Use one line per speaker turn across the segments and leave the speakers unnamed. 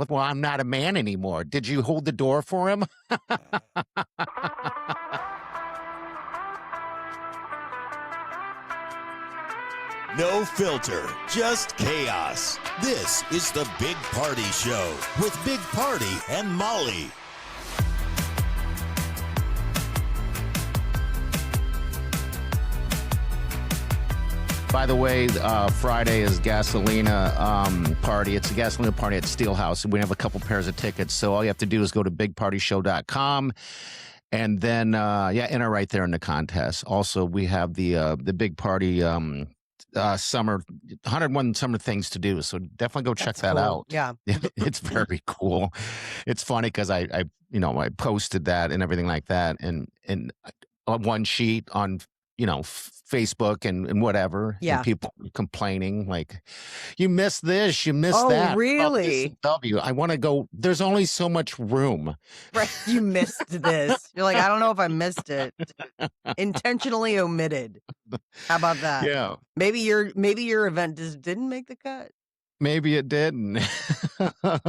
Well, I'm not a man anymore. Did you hold the door for him?
No filter, just chaos. This is the Big Party Show with Big Party and Molly.
By the way, Friday is Gasolina party. It's a Gasolina party at Steelhouse. We have a couple pairs of tickets. So all you have to do is go to bigpartyshow.com and then, enter right there in the contest. Also, we have the Big Party summer 101 summer things to do. So definitely go check that out.
Yeah.
It's very cool. It's funny because I posted that and everything like that. And on one sheet on, Facebook and whatever.
Yeah.
And people complaining like, you missed this, you missed
Oh,
that.
really?
I want to go. There's only so much room.
Right. You missed this. You're like, I don't know if I missed it. Intentionally omitted. How about that?
Yeah.
Maybe your event just didn't make the cut.
Maybe it didn't.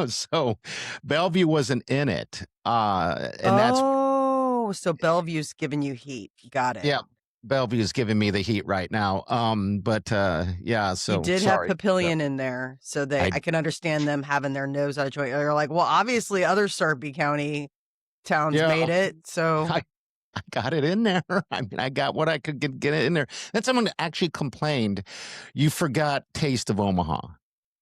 So Bellevue wasn't in it.
So Bellevue's giving you heat. Got it.
Yeah. Bellevue is giving me the heat right now. So
you did
sorry.
have Papillion in there, so I can understand them having their nose out of joint. They're like, well, obviously other Sarpy County towns made it, so
I got it in there. I mean, I got what I could get it in there. Then someone actually complained, you forgot Taste of Omaha.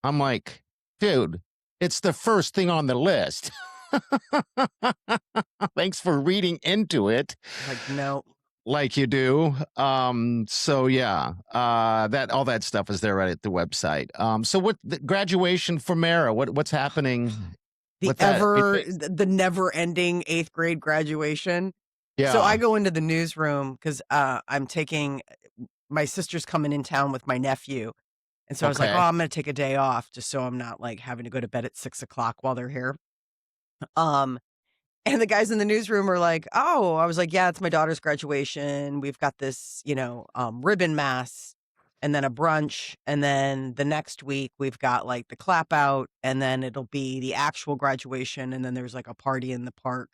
I'm like, dude, it's the first thing on the list. Thanks for reading into it.
like, no.
Like you do. That all that stuff is there right at the website. So what the graduation for Mara? What's happening?
The never-ending 8th grade graduation.
Yeah.
So I go into the newsroom because I'm taking my sister's coming in town with my nephew, and so I was like, I'm going to take a day off just so I'm not like having to go to bed at 6 o'clock while they're here. And the guys in the newsroom are like, oh, I was like, yeah, it's my daughter's graduation. We've got this, ribbon mass and then a brunch. And then the next week we've got like the clap out and then it'll be the actual graduation. And then there's like a party in the park.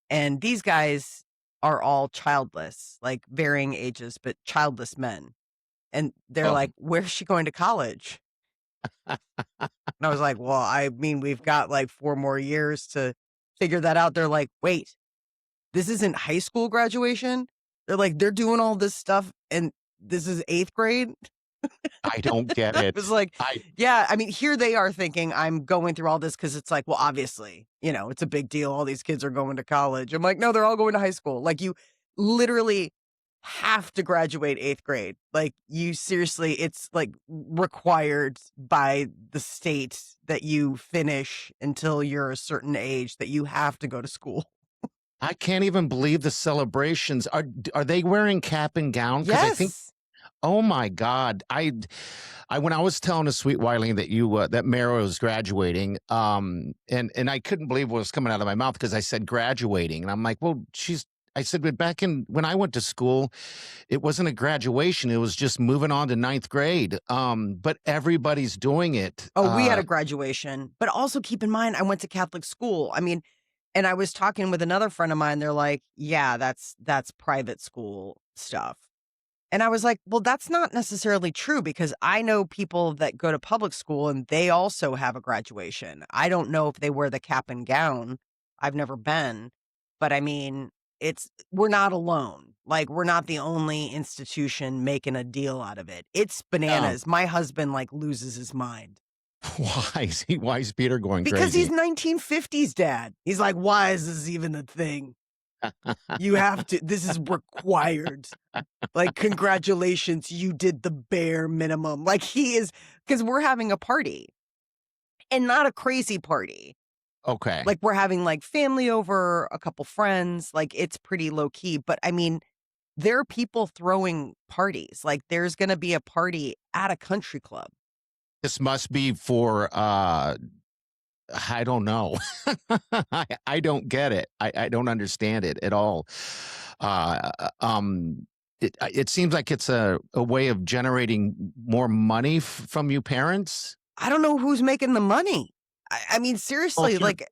And these guys are all childless, like varying ages, but childless men. And they're like, where's she going to college? And I was like, well, I mean, we've got like 4 more years to figure that out. They're like, wait, this isn't high school graduation? They're like, they're doing all this stuff and this is 8th grade?
I don't get it.
It was like, here they are thinking I'm going through all this because it's like, well, obviously, it's a big deal. All these kids are going to college. I'm like, no, they're all going to high school. Like you literally have to graduate 8th grade. Like you seriously, it's like required by the state that you finish until you're a certain age that you have to go to school.
I can't even believe the celebrations. Are they wearing cap and gown?
Yes.
I think, oh my God. I when I was telling to Sweet Wileen that that Mara was graduating, and I couldn't believe what was coming out of my mouth because I said graduating. And I'm like, well, I said, but back when I went to school, it wasn't a graduation. It was just moving on to 9th grade. But everybody's doing it.
Oh, we had a graduation. But also keep in mind, I went to Catholic school. I mean, and I was talking with another friend of mine. They're like, yeah, that's private school stuff. And I was like, well, that's not necessarily true because I know people that go to public school and they also have a graduation. I don't know if they wear the cap and gown. I've never been. But I mean, we're not alone. Like we're not the only institution making a deal out of it. It's bananas. My husband like loses his mind.
Why is Peter going crazy?
Because he's 1950s dad. He's like, why is this even a thing? You have to, this is required. Like, congratulations, you did the bare minimum. Like he is, because we're having a party and not a crazy party.
Okay.
Like we're having like family over, a couple friends, like it's pretty low key. But I mean, there are people throwing parties. Like there's going to be a party at a country club.
This must be for, I don't know. I don't get it. I don't understand it at all. It seems like it's a way of generating more money from you parents.
I don't know who's making the money. I mean,
Well,
seriously, like,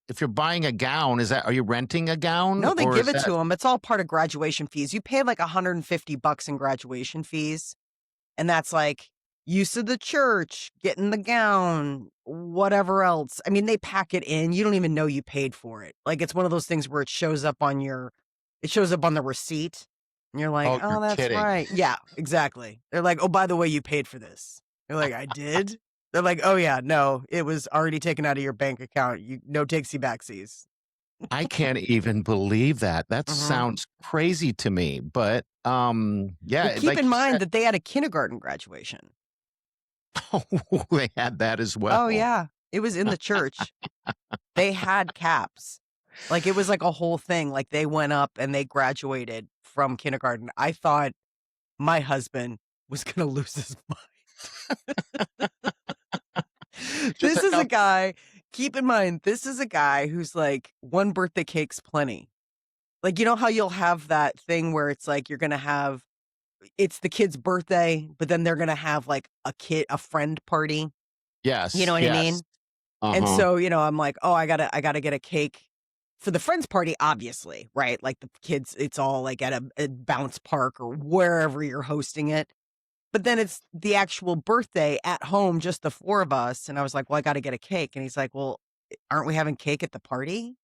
if you're buying a gown, are you renting a gown
no, they
or
give
is
it to
that?
them. It's all part of graduation fees. You pay like $150 in graduation fees. And that's like use of the church, getting the gown, whatever else. I mean, they pack it in. You don't even know you paid for it. Like it's one of those things where it shows up on the receipt. And you're like,
Oh, you're
oh, that's
kidding.
right. Yeah, exactly. They're like, oh, by the way, you paid for this. You're like, I did? They're like, oh yeah, no, it was already taken out of your bank account. No takesy backsies.
I can't even believe that. That
Mhm.
sounds crazy to me, but,
Well,
yeah,
keep
like
in
you
mind
said,
that they had a kindergarten graduation.
they had that as
Oh
well.
yeah. It was in the church. They had caps. Like, it was like a whole thing. Like, they went up and they graduated from kindergarten. I thought my husband was gonna lose his mind.
Just
This is a
enough.
guy keep in mind, this is a guy who's like, one birthday cake's plenty. Like, you know how you'll have that thing where it's like you're gonna have it's the kid's birthday, but then they're gonna have, like, a friend party. You know
Yes,
what I
yes.
mean? And
Uh-huh.
so, I'm like, "Oh, I gotta get a cake for the friend's party," obviously, right? Like, the kids it's all, like, at a bounce park or wherever you're hosting it. But then it's the actual birthday at home, just the 4 of us, and I was like, "Well, I gotta get a cake." And he's like, "Well, aren't we having cake at the party?"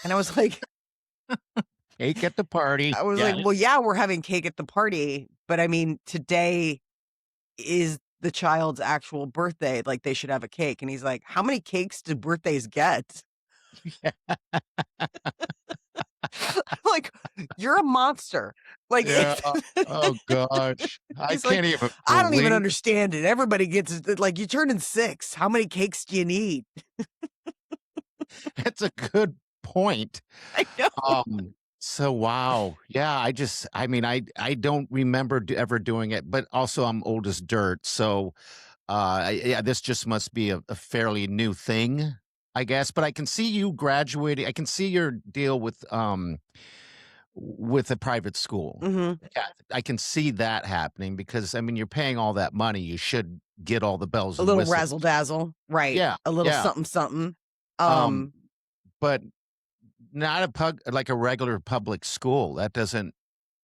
And I was like
Cake at the party.
I was like,
Yes.
"Well, yeah, we're having cake at the party, but I mean, today is the child's actual birthday, like, they should have a cake." And he's like, "How many cakes do birthdays get?" I'm like, "You're a monster." Like,
Yeah. Oh gosh. I
he's like,
can't even
"I don't even
believe
understand it. Everybody gets it. Like, you turn in 6. How many cakes do you need?"
that's a good point.
I know.
So wow. Yeah, I mean, I don't remember ever doing it, but also I'm old as dirt. So, yeah, this just must be a fairly new thing, I guess, but I can see you graduating. I can see your deal with a private school.
Mhm.
Yeah, I can see that happening because I mean, you're paying all that money, you should get all the bells
A
and
little
whistles.
razzle dazzle, right.
Yeah,
A little
yeah.
something something.
Um,
Um,
but not like a regular public school.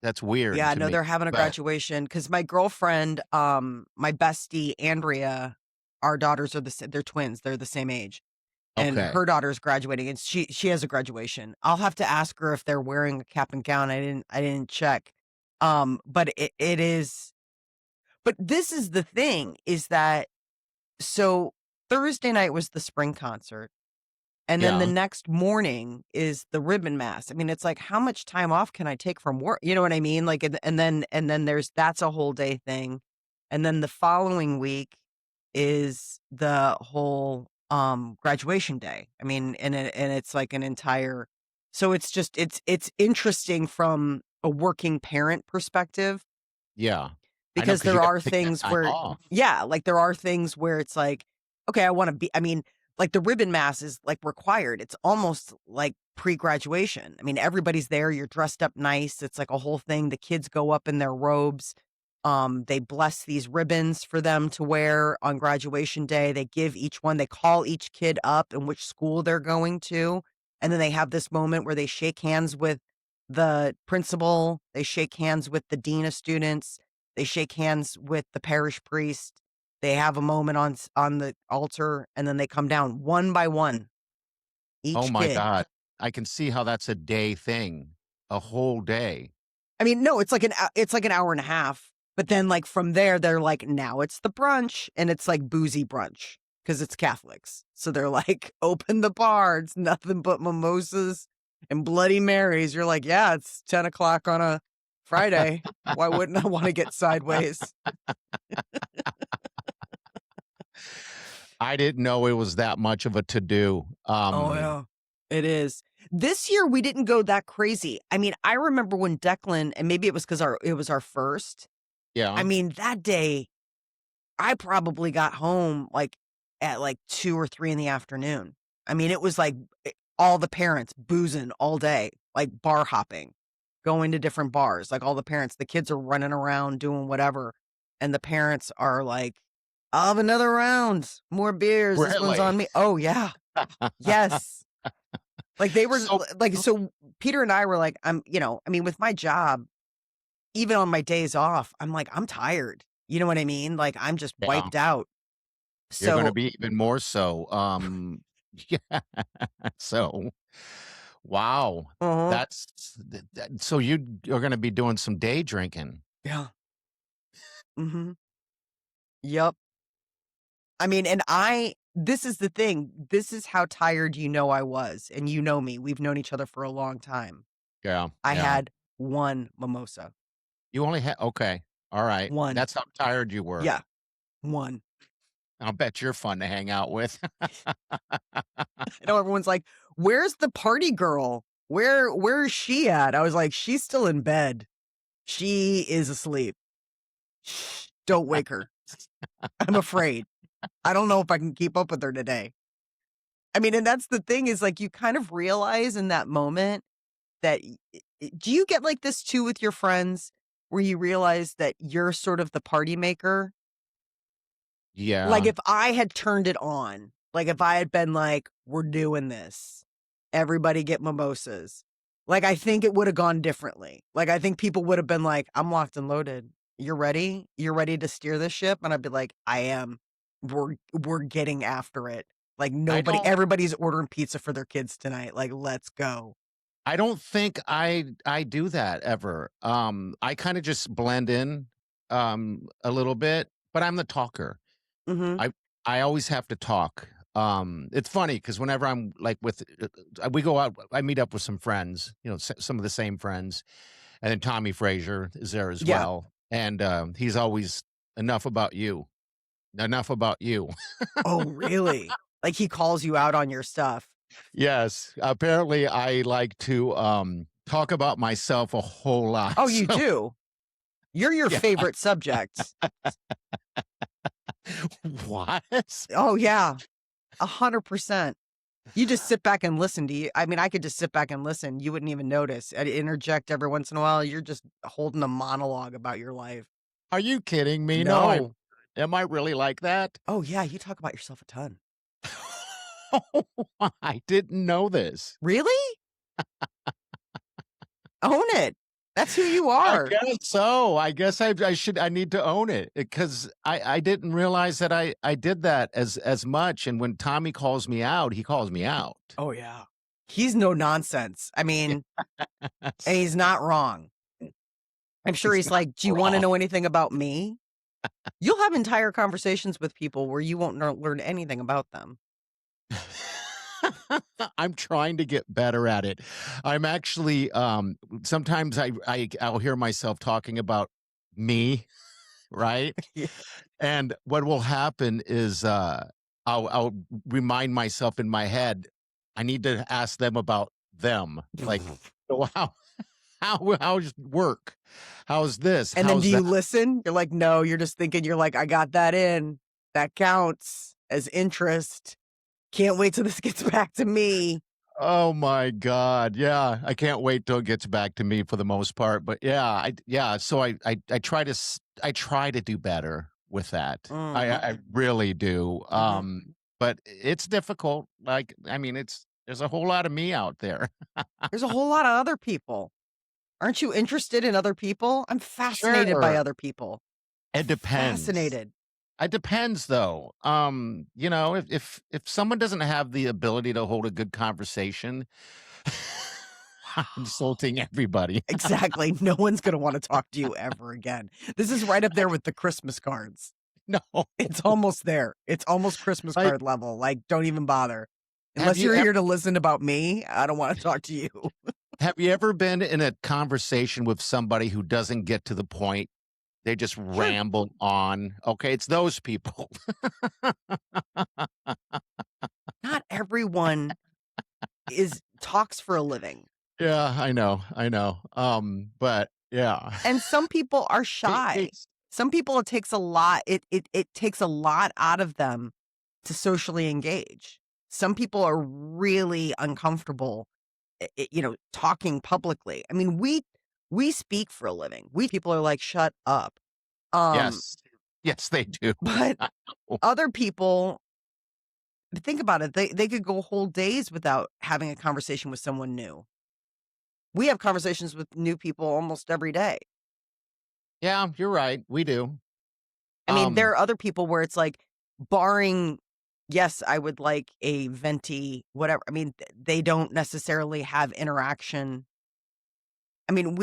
That's weird
yeah,
to
no,
me.
they're having a
But
graduation because my girlfriend, my bestie, Andrea, our daughters are they're twins, they're the same age. And
okay.
her daughter's graduating, and she has a graduation. I'll have to ask her if they're wearing a cap and gown. I didn't check. But it is but this is the thing, is that so Thursday night was the spring concert, and then the
Yeah.
next morning is the ribbon mass. I mean, it's like, how much time off can I take from work? You know what I mean? Like, and then that's a whole day thing. And then the following week is the whole graduation day. I mean, and it's like an entire so it's just it's interesting from a working parent perspective
Yeah. I know
because
because you
there
gotta
are
take that
things
time
where
off.
yeah, like, there are things where it's like, "Okay, I wanna be" I mean, like, the ribbon mass is, like, required. It's almost like pre-graduation. I mean, everybody's there, you're dressed up nice, it's like a whole thing. The kids go up in their robes. They bless these ribbons for them to wear on graduation day. They give each one they call each kid up and which school they're going to, and then they have this moment where they shake hands with the principal, they shake hands with the dean of students, they shake hands with the parish priest. They have a moment on the altar, and then they come down one by one,
Oh
each
my
kid.
god. I can see how that's a day thing, a whole day.
I mean, no, it's like an hour and a half, but then, like, from there, they're like, "Now it's the brunch," and it's like boozy brunch because it's Catholics. So they're like, "Open the bar, it's nothing but mimosas and Bloody Marys." You're like, "Yeah, it's 10 o'clock on a Friday. Why wouldn't I wanna get sideways?"
I didn't know it was that much of a to-do.
Oh, yeah. It is. This year, we didn't go that crazy. I mean, I remember when Declan and maybe it was because it was our first. I
Yeah.
mean, that day, I probably got home, like, at, like, 2 or 3 in the afternoon. I mean, it was like, all the parents boozing all day, like, bar hopping, going to different bars, like, all the parents the kids are running around doing whatever, and the parents are, like, I'll have another round. More beers. This one's
Really?
on me. Oh, yeah. Yes. Like they were
So
so Peter and I were like, with my job, even on my days off, I'm like, I'm tired. You know what I mean? Like I'm just
yeah,
wiped out.
you're gonna
So,
be even more so. Yeah. So wow.
uh-huh.
That's so you are gonna be doing some day drinking.
Yeah. Mm-hmm. Yep. I mean, this is the thing. This is how tired I was. And you know me. We've known each other for a long time.
Yeah,
I
yeah.
had one mimosa.
You only had okay. All right.
One.
That's how tired you were.
Yeah. One.
I'll bet you're fun to hang out with.
I know everyone's like, where's the party girl? Where is she at? I was like, she's still in bed. She is asleep. Shh, don't wake her. I'm afraid. I don't know if I can keep up with her today. I mean, and that's the thing is like you kind of realize in that moment that do you get like this too with your friends where you realize that you're sort of the party maker? Like
Yeah.
if I had turned it on, like if I had been like, we're doing this, everybody get mimosas. Like I think it would have gone differently. Like I think people would have been like, I'm locked and loaded. You're ready? You're ready to steer this ship? And I'd be like, I am. We're getting after it. Like
I don't
everybody's ordering pizza for their kids tonight. Like, let's go.
I don't think I do that ever. I kind of just blend in a little bit, but I'm the talker.
Mm-hmm.
I always have to talk. It's funny because whenever I'm like with we go out, I meet up with some friends, some of the same friends, and then Tommy Frazier is there as
Yeah.
well, and he's always enough about you.
Oh, really? Like he calls you out on your stuff.
Yes, apparently I like to talk about myself a whole lot.
Oh, you
So,
do? You're your
yeah.
favorite subject.
What?
Oh, yeah. 100%. You just sit back and listen to you. I mean, I could just sit back and listen. You wouldn't even notice. I'd interject every once in a while. You're just holding a monologue about your life.
Are you kidding me? No,
No.
am I really like that?
Oh, yeah. You talk about yourself a ton.
I didn't know this.
Really? Own it. That's who you
I
are.
guess so. I guess I need to own it because I didn't realize that I did that as much. And when Tommy calls me out, he calls me out.
Oh, yeah. He's no nonsense. I mean, and he's not wrong. I'm sure he's like, do you want to know anything about me? You'll have entire conversations with people where you won't learn anything about them.
I'm trying to get better at it. I'm actually sometimes I'll hear myself talking about me, right?
Yeah.
And what will happen is I'll remind myself in my head, I need to ask them about them. Like, so how's work? How's this?
And then
How's
do you
that?
listen? You're like, no, you're just thinking, you're like, I got that in. That counts as interest. Can't wait till this gets back to me.
Oh my God. Yeah. I can't wait till it gets back to me for the most part. But yeah. So I try to do better with that.
Mm-hmm.
I really do.
Mm-hmm.
But it's difficult. Like, I mean, there's a whole lot of me out there.
There's a whole lot of other people. Aren't you interested in other people? I'm fascinated by
Sure.
other people.
It depends.
Fascinated.
It depends though. If someone doesn't have the ability to hold a good conversation, I'm insulting everybody.
Exactly. No one's going to want to talk to you ever again. This is right up there with the Christmas cards.
No.
It's almost there. It's almost Christmas
Like,
card level. Like, don't even bother.
have
Unless
you
you're
ever
here to listen about me, I don't want to talk to you.
have you ever been in a conversation with somebody who doesn't get to the point? They just
Sure.
ramble on. Okay, it's those people.
Not everyone talks for a living.
Yeah, I know. But yeah.
And some people are shy. Some people it takes a lot. It takes a lot out of them to socially engage. Some people are really uncomfortable, talking publicly. I mean, we speak for a living. People are like, shut up.
Yes. Yes, they do.
But
I know.
other people, think about it, they could go whole days without having a conversation with someone new. We have conversations with new people almost every day.
Yeah, you're right. We do.
I mean, there
Um,
are other people where it's like, barring, yes, I would like a venti, whatever. I mean, they don't necessarily have interaction. I mean,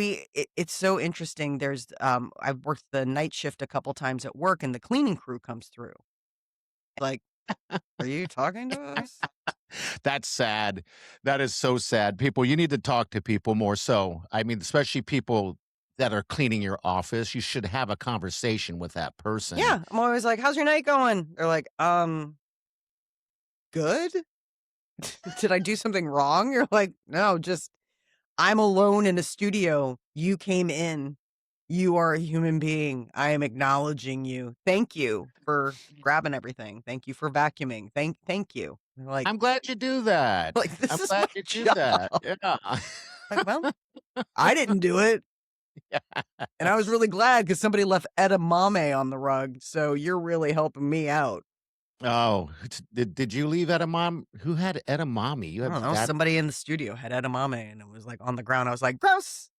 it's so interesting. I've worked the night shift a couple times at work, and the cleaning crew comes through. Like, are you talking to us?
that's sad. That is so sad. People, you need to talk to people more so. I mean, especially people that are cleaning your office. You should have a conversation with that person.
Yeah, I'm always like, "How's your night going?" They're like, good. Did I do something wrong?" You're like, "No, just I'm alone in a studio. You came in. You are a human being. I am acknowledging you. Thank you for grabbing everything. Thank you for vacuuming. Thank you." They're like,
I'm glad you do that.
this
I'm
is my
glad you do
job.
that. Yeah.
Like, well, I didn't do it. And I was really glad because somebody left edamame on the rug. So you're really helping me out.
Oh, did you leave Edamame? Who had edamame? You
I don't
have
know.
that?
Somebody in the studio had edamame and it was like on the ground. I was like, gross.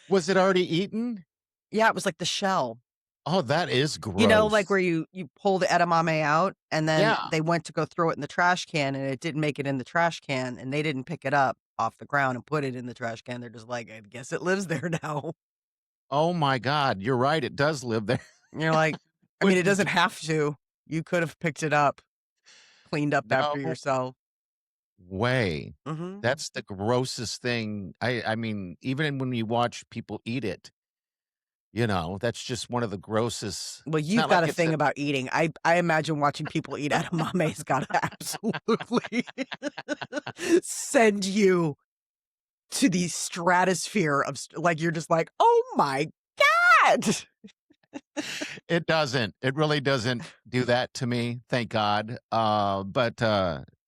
Was it already eaten?
Yeah, it was like the shell.
Oh, that is
You know, like
gross.
where you pull the edamame out and then
Yeah.
they went to go throw it in the trash can and it didn't make it in the trash can and they didn't pick it up off the ground and put it in the trash can. They're just like, I guess it lives there now.
Oh my God, you're right. It does live there.
And you're like, I mean, it doesn't have to. You could have picked it up, cleaned up
No
after yourself.
way.
Hmm.
That's the grossest thing. I mean, even when you watch people eat it, that's just one of the grossest.
Well,
It's
you've
not
got
like
a
it's
thing about eating. I imagine watching people eat edamame's got to absolutely send you to the stratosphere of like you're just like, oh my god.
it doesn't. It really doesn't do that to me, thank God. But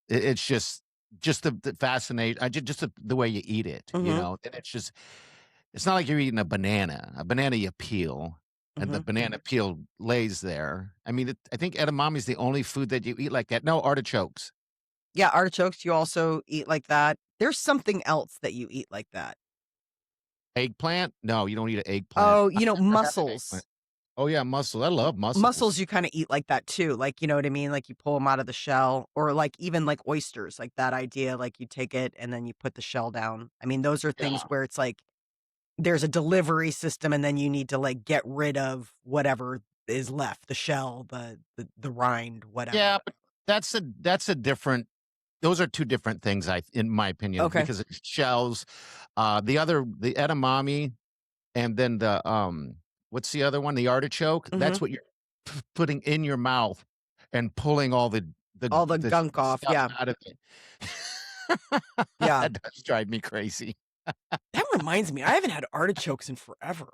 it's just the fascinate. Just the way you eat it,
Hmm.
and it's not like you're eating a banana. A banana you peel, and the
Hmm.
banana peel lays there. I mean, I think edamame is the only food that you eat like that. No, artichokes.
Yeah, artichokes you also eat like that. There's something else that you eat like that.
Eggplant? No, you don't eat an eggplant.
Oh,
I've never had an eggplant.
mussels.
Oh, yeah, mussels. I love
Mussels
mussels.
you kinda eat like that too, like, you know what I mean? Like, you pull them out of the shell or, like, even, like, oysters, like, that idea, like, you take it and then you put the shell down. I mean, those are things
Yeah.
where it's like, there's a delivery system and then you need to, like, get rid of whatever is left, the shell, the rind,
Yeah,
whatever.
but that's a different those are 2 different things, in my opinion,
Okay.
because it's shells. The edamame and then what's the other one? The artichoke?
Mhm.
That's what you're putting in your mouth and pulling all the
All the
the
gunk off,
stuff
yeah.
out of it.
Yeah.
That does drive me crazy.
That reminds me, I haven't had artichokes in forever.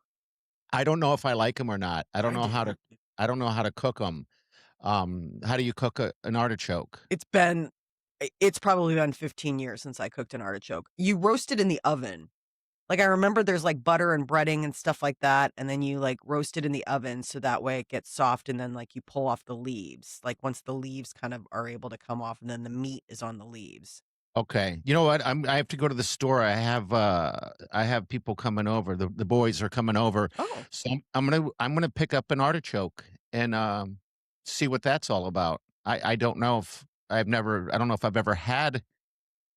I don't know if I like them or not.
I do.
I don't know how to cook them. How do you cook an artichoke?
It's probably been 15 years since I cooked an artichoke. You roast it in the oven. Like, I remember there's, like, butter and breading and stuff like that, and then you, like, roast it in the oven so that way it gets soft, and then, like, you pull off the leaves, like, once the leaves kind of are able to come off, and then the meat is on the leaves.
Okay. You know what? I have to go to the store. I have people coming over. The boys are coming over.
Oh.
So I'm gonna pick up an artichoke and see what that's all about. I don't know if I don't know if I've ever had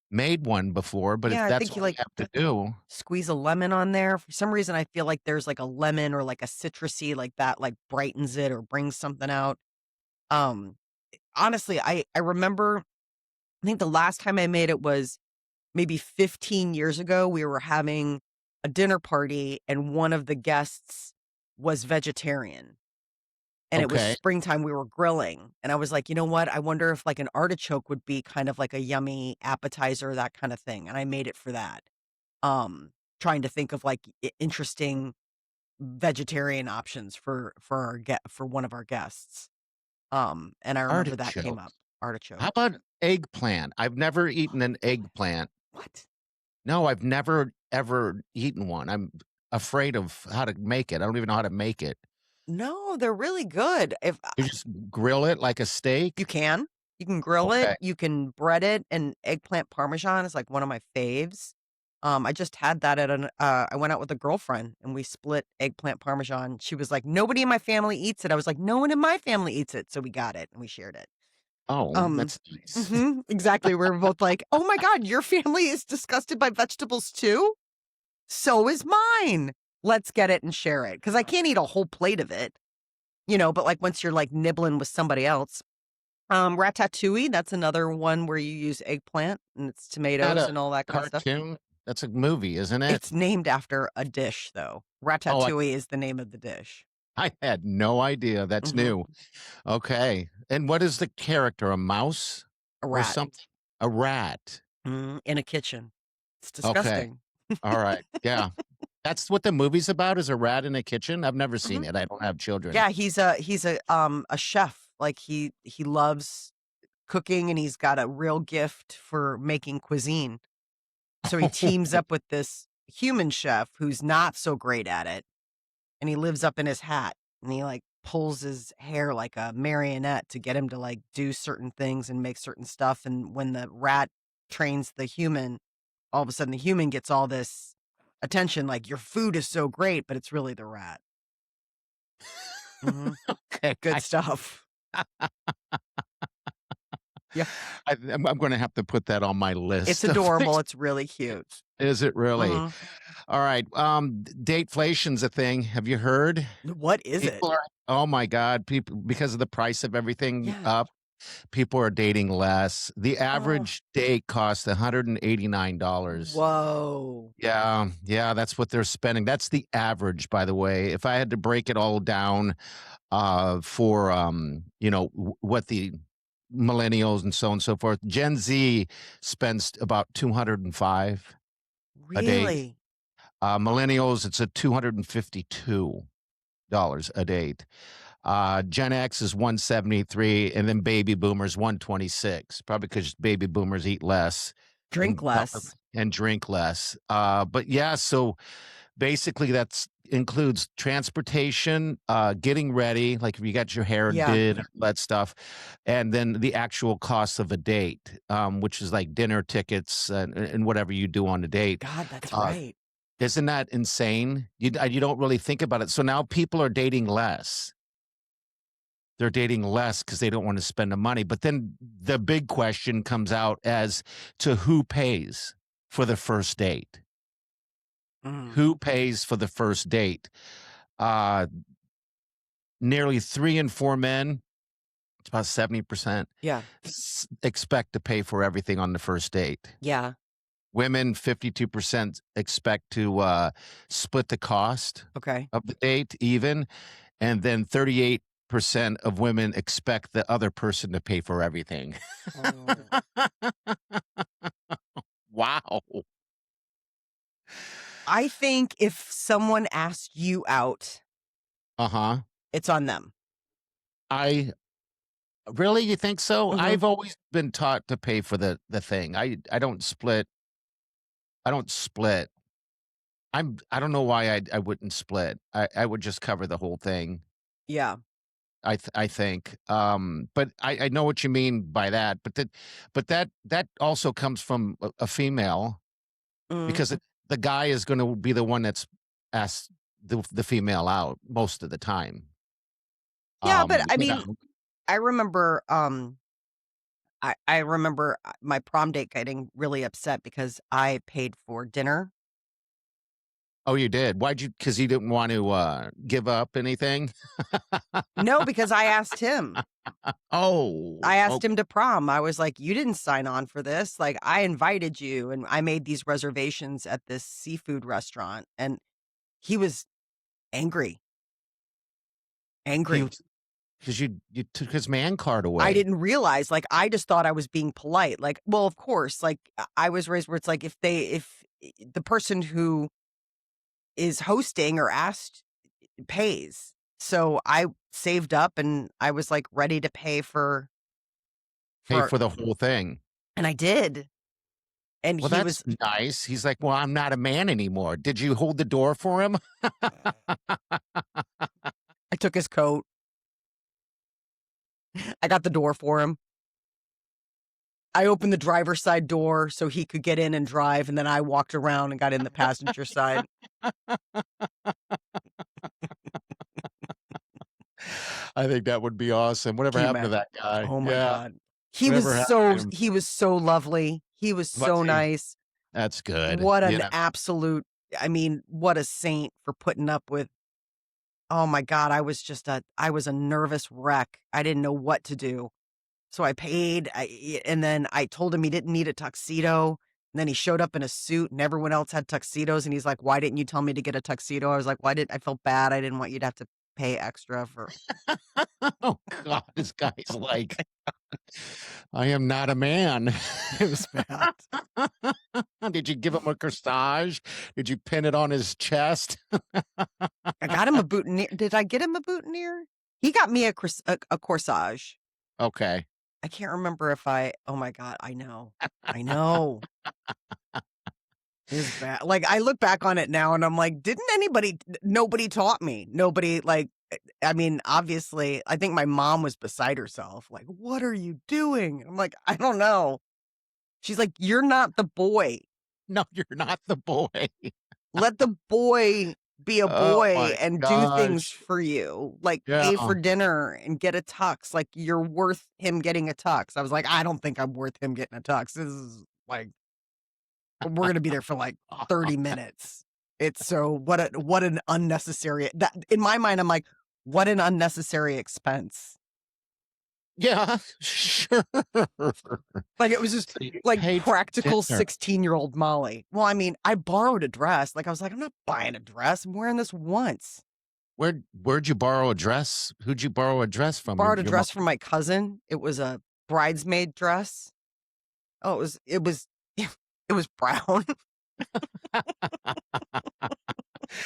made one before, but if
Yeah, I
that's
think you,
all you
like,
have to do.
squeeze a lemon on there. For some reason, I feel like there's, like, a lemon or, like, a citrusy, like, that, like, brightens it or brings something out. Um, Honestly, I remember I think the last time I made it was maybe 15 years ago. We were having a dinner party and one of the guests was vegetarian. And it was
Okay.
springtime, we were grilling, and I was like, "You know what? I wonder if, like, an artichoke would be kind of like a yummy appetizer, that kinda thing," and I made it for that. Trying to think of, like, interesting vegetarian options for one of our guests. And I remember that came
Artichoke.
up, artichoke.
How about eggplant? I've never eaten an eggplant.
What?
No, I've never ever eaten one. I'm afraid of how to make it. I don't even know how to make it.
No, they're really good. If
You just grill it like a steak?
you can. You can grill it,
Okay.
you can bread it, and eggplant parmesan is, like, one of my faves. I just had that at I went out with a girlfriend, and we split eggplant parmesan. She was like, "Nobody in my family eats it." I was like, "No one in my family eats it." So we got it, and we shared it.
Oh,
Um
that's nice.
exactly. We were both like, "Oh my god, your family is disgusted by vegetables too? So is mine. Let's get it and share it." Because I can't eat a whole plate of it, but, like, once you're, like, nibbling with somebody else. Ratatouille, that's another one where you use eggplant, and it's
Not
tomatoes
a
and all that kinda stuff.
cartoon? That's a movie, isn't it?
It's named after a dish, though.
Oh,
Ratatouille is the name of the dish.
I had no idea. That's
Mhm.
new. Okay. And what is the character? A mouse
A
or
rat.
something? A rat.
In a kitchen. It's
Okay.
disgusting.
All right. Yeah. That's what the movie's about, is a rat in a kitchen? I've never seen
Mhm.
it. I don't have children.
Yeah, he's a chef. Like, he loves cooking, and he's got a real gift for making cuisine. So he teams up with this human chef who's not so great at it, and he lives up in his hat, and he, like, pulls his hair like a marionette to get him to, like, do certain things and make certain stuff, and when the rat trains the human, all of a sudden the human gets all this attention, like, "Your food is so great," but it's really the rat. Mhm.
Okay.
Good stuff. Yeah.
I'm gonna have to put that on my
It's
list of
adorable,
things.
it's really cute.
Is it really?
Mhm.
All right. Dateflation's a thing. Have you heard?
What is it?
People are Oh my God, people, because of the price of everything
Yeah.
up, people are dating less. The
Oh.
average date costs $189.
Whoa.
Yeah, yeah, that's what they're spending. That's the average, by the way. If I had to break it all down, for, what the millennials and so on and so forth, Gen Z spends about 205 a date.
Really?
Millennials, it's at $252 a date. Gen X is 173, and then baby boomers 126, probably because baby boomers eat less
Drink
and
less.
drink less. But yeah, so basically that's includes transportation, getting ready, like if you got your hair
Yeah.
did, all that stuff, and then the actual cost of a date, which is like dinner tickets and whatever you do on a date.
God, that's
Uh,
right.
isn't that insane? You don't really think about it. So now people are dating less. They're dating less because they don't want to spend the money. But then the big question comes out as to who pays for the first date.
Mm.
Who pays for the first date? Uh, Nearly 3 in 4 men, it's about 70%,
Yeah.
expect to pay for everything on the first date.
Yeah.
Women, 52% expect to split the cost
Okay.
of the date even, and then 38% of women expect the other person to pay for everything.
Oh.
Wow.
I think if someone asked you out,
Uh-huh.
it's on them.
I Really, you think so?
Mhm.
I've always been taught to pay for the thing. I don't split. I don't split. I don't know why I wouldn't split. I would just cover the whole thing.
Yeah.
I think. But I know what you mean by that. But that also comes from a female,
Mhm.
because the guy is going to be the one that's asked the female out most of the time.
Yeah, but I
You
mean,
know.
I remember, I remember, my prom date getting really upset because I paid for dinner.
Oh, you did? Why'd you? Because you didn't want to give up anything.
No, because I asked him.
Oh,
I asked him to prom. I was like, "You didn't sign on for this. Like, I invited you, and I made these reservations at this seafood restaurant." And he was angry, angry.
because you took his man card
I
away.
didn't realize, like, I just thought I was being polite. Like, well, of course, like, I was raised where it's like, if the person who is hosting or asked pays. So I saved up, and I was, like, ready to pay
Pay
for
for the whole thing.
and I did. And
Well,
he
that's
was
nice. He's like, "Well, I'm not a man anymore." Did you hold the door for him?
I took his coat. I got the door for him. I opened the driver's side door so he could get in and drive, and then I walked around and got in the passenger side.
I think that would be awesome. Whatever
Can you
happened to
imagine?
that guy?
Oh my
Yeah.
God. He
Whatever
was
happened to him?
he was so lovely. He was
Was
so
he?
nice.
That's good.
What
You
an
know,
absolute, I mean, what a saint for putting up with. Oh my God, I was a nervous wreck. I didn't know what to do. So I paid, and then I told him he didn't need a tuxedo. And then he showed up in a suit, and everyone else had tuxedos. And he's like, "Why didn't you tell me to get a tuxedo?" I was like, "Why didn't I felt bad? I didn't want you to have to pay extra for."
oh God, this guy's like, I am not a man.
It was bad.
Did you give him a corsage? Did you pin it on his chest?
I got him a boutonniere. Did I get him a boutonniere? He got me a corsage.
Okay.
I can't remember if oh my God, I know. I know. It was bad. Like, I look back on it now and I'm like, nobody taught me. Nobody, like, I mean, obviously, I think my mom was beside herself. Like, what are you doing? I'm like, I don't know. She's like, you're not the boy.
No, you're not the boy.
Let the boy be a
Oh
boy
my
and do things
gosh.
for you. Like,
Yeah.
pay for dinner and get a tux. Like, you're worth him getting a tux. I was like, I don't think I'm worth him getting a tux. This is like, we're going to be there for like 30 minutes. It's so, what an unnecessary, that in my mind, I'm like, what an unnecessary expense.
Yeah, sure.
Like, it was just
So you
like
paid for
practical
dinner.
16-year-old Molly. Well, I mean, I borrowed a dress. Like, I was like, I'm not buying a dress. I'm wearing this once.
Where'd you borrow a dress? Who'd you borrow a dress from?
Borrowed a
Your
dress from my cousin. It was a bridesmaid dress. Oh, it was it was brown.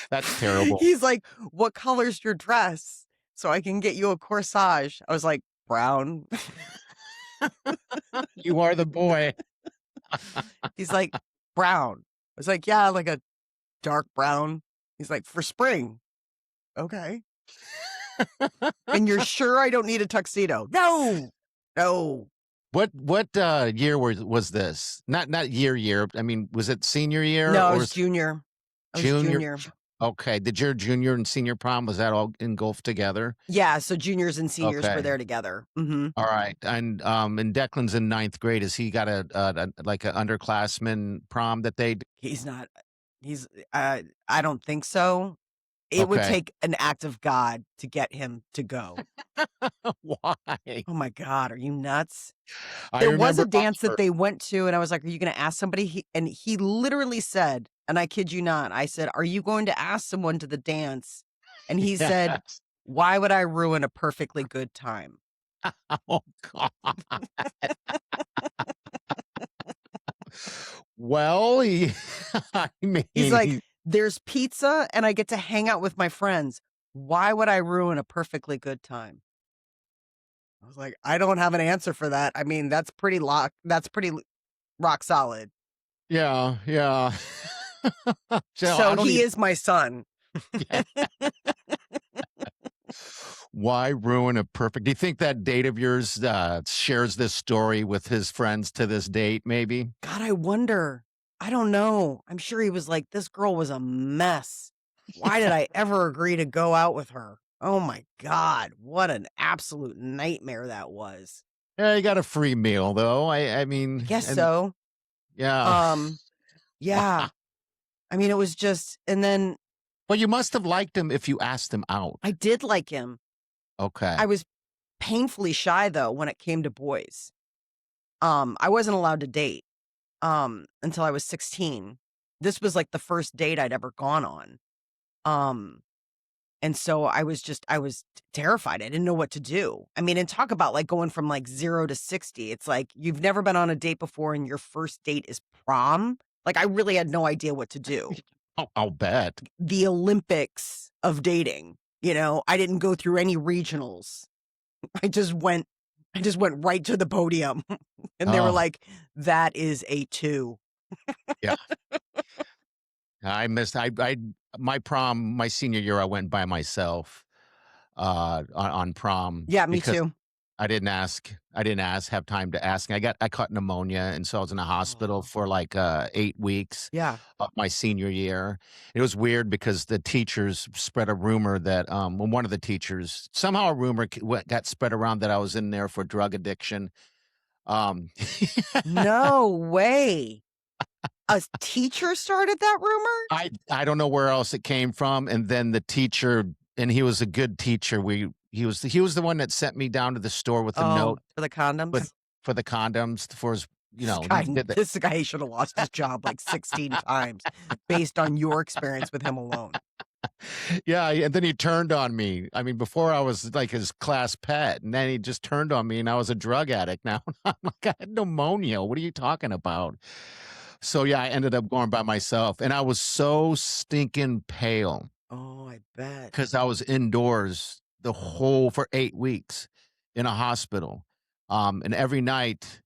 That's terrible.
He's like, "What color's your dress so I can get you a corsage?" I was like, "Brown."
You are the boy.
He's like, "Brown." I was like, "Yeah, like a dark brown." He's like, "For spring." Okay. And you're sure I don't need a tuxedo? No. No.
What year was this? Not year. I mean, was it senior year
No, I
or
was junior. I was
junior?
junior.
Okay. Did your junior and senior prom, was that all engulfed together?
Yeah, so juniors and seniors were
Okay.
there together. Mhm.
All right. And Declan's in ninth grade. Has he got a like an underclassman prom that they
He's not I don't think so. It would
Okay.
take an act of God to get him to go.
Why?
Oh my God, are you nuts?
I
There was
remember
a dance that
Oxford.
they went to, and I was like, "Are you gonna ask somebody?" He literally said, and I kid you not, I said, "Are you going to ask someone to the dance?" And he said,
Yes.
"Why would I ruin a perfectly good time?"
Oh God. Well, I mean,
He's like, "There's pizza and I get to hang out with my friends. Why would I ruin a perfectly good time?" I was like, "I don't have an answer for that. I mean, that's pretty rock solid."
yeah. So I
So
don't
he
even.
is my son.
Why ruin a perfect? Do you think that date of yours shares this story with his friends to this date? Maybe.
God, I wonder. I don't know. I'm sure he was like, "This girl was a mess. Why did I ever agree to go out with her?" Oh my God, what an absolute nightmare that was.
Yeah, you got a free meal though. I mean,
Guess
and
so.
yeah.
Yeah.
Wow.
I mean, it was just, and then
Well, you must have liked him if you asked him out.
I did like him.
Okay.
I was painfully shy though when it came to boys. I wasn't allowed to date until I was 16. This was like the first date I'd ever gone on. Um and so I was terrified. I didn't know what to do. I mean, and talk about like going from like 0 to 60. It's like you've never been on a date before and your first date is prom. Like I really had no idea what to do.
I'll bet.
The Olympics of dating, I didn't go through any regionals. I just went right to the podium. And they were
Oh,
like, "That is a 2."
yeah. I missed. My prom, my senior year, I went by myself. on prom.
Yeah, me
because
too.
I didn't ask. Have time to ask. I caught pneumonia, and so I was in a hospital
Oh.
for like 8 weeks
Yeah.
of my senior year. It was weird because the teachers spread a rumor that when one of the teachers somehow a rumor got spread around that I was in there for drug addiction. Um,
No way. A teacher started that rumor?
I don't know where else it came from, and then the teacher, and he was a good teacher. He was the one that sent me down to the store with a
Oh,
note
for the
but
condoms?
for the condoms for his,
This
he
guy,
did that.
this guy should have lost his job like 16 times based on your experience with him alone.
Yeah, and then he turned on me. I mean, before I was like his class pet, and then he just turned on me, and I was a drug addict now. I'm like, I had pneumonia. What are you talking about? So yeah, I ended up going by myself, and I was so stinking pale
Oh, I bet.
because I was indoors for 8 weeks in a hospital, and every night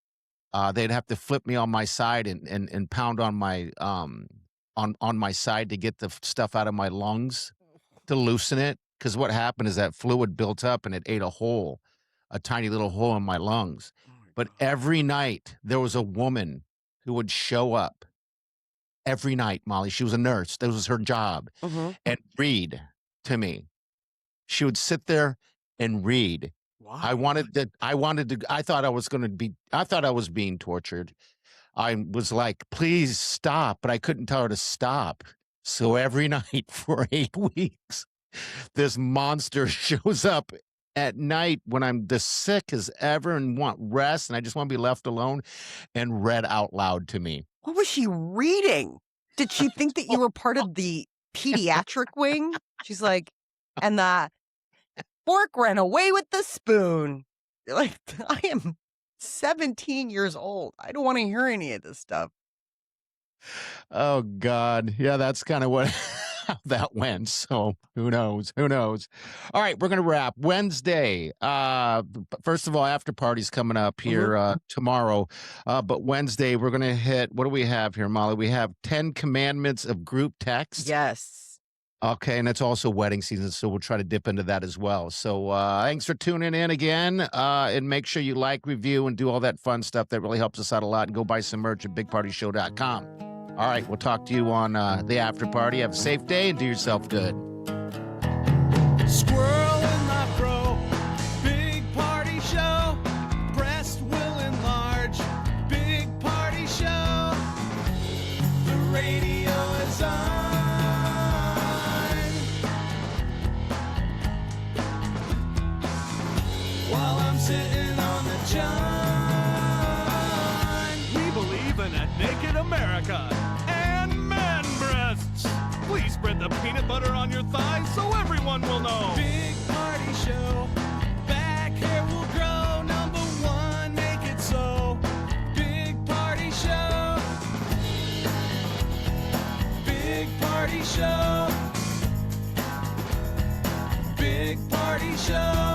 they'd have to flip me on my side and pound on my on my side to get the stuff out of my lungs to loosen it. Because what happened is that fluid built up and it ate a tiny little hole in my lungs.
Oh my
But
God.
every night there was a woman who would show up every night, Molly. She was a nurse. That was her job.
Mhm.
And read to me. She would sit there and read.
Why?
I thought I was being tortured. I was like, please stop, but I couldn't tell her to stop. So every night for 8 weeks, this monster shows up at night when I'm the sick as ever and want rest and I just want to be left alone, and read out loud to me.
What was she reading? Did she think that you were part of the pediatric wing? She's like, and the fork ran away with the spoon. You're like, I am 17 years old. I don't want to hear any of this stuff.
Oh God. Yeah, that's kind of what how that went. So who knows? Who knows? All right, we're gonna wrap. Wednesday. First of all, after party's coming up here tomorrow. But Wednesday we're gonna hit, what do we have here, Molly? We have 10 commandments of group text.
Yes.
Okay, and it's also wedding season, so we'll try to dip into that as well. So thanks for tuning in again, and make sure you like, review, and do all that fun stuff. That really helps us out a lot. And go buy some merch at bigpartyshow.com. All right, we'll talk to you on the after party. Have a safe day and do yourself good.
Squirrel in my fro, big party show. Breast will enlarge, big party show. The radio is on. While I'm sitting on the john. We believe in a naked America and man breasts. Please spread the peanut butter on your thighs so everyone will know. Big party show. Back hair will grow. Number one, make it so. Big party show. Big party show. Big party show.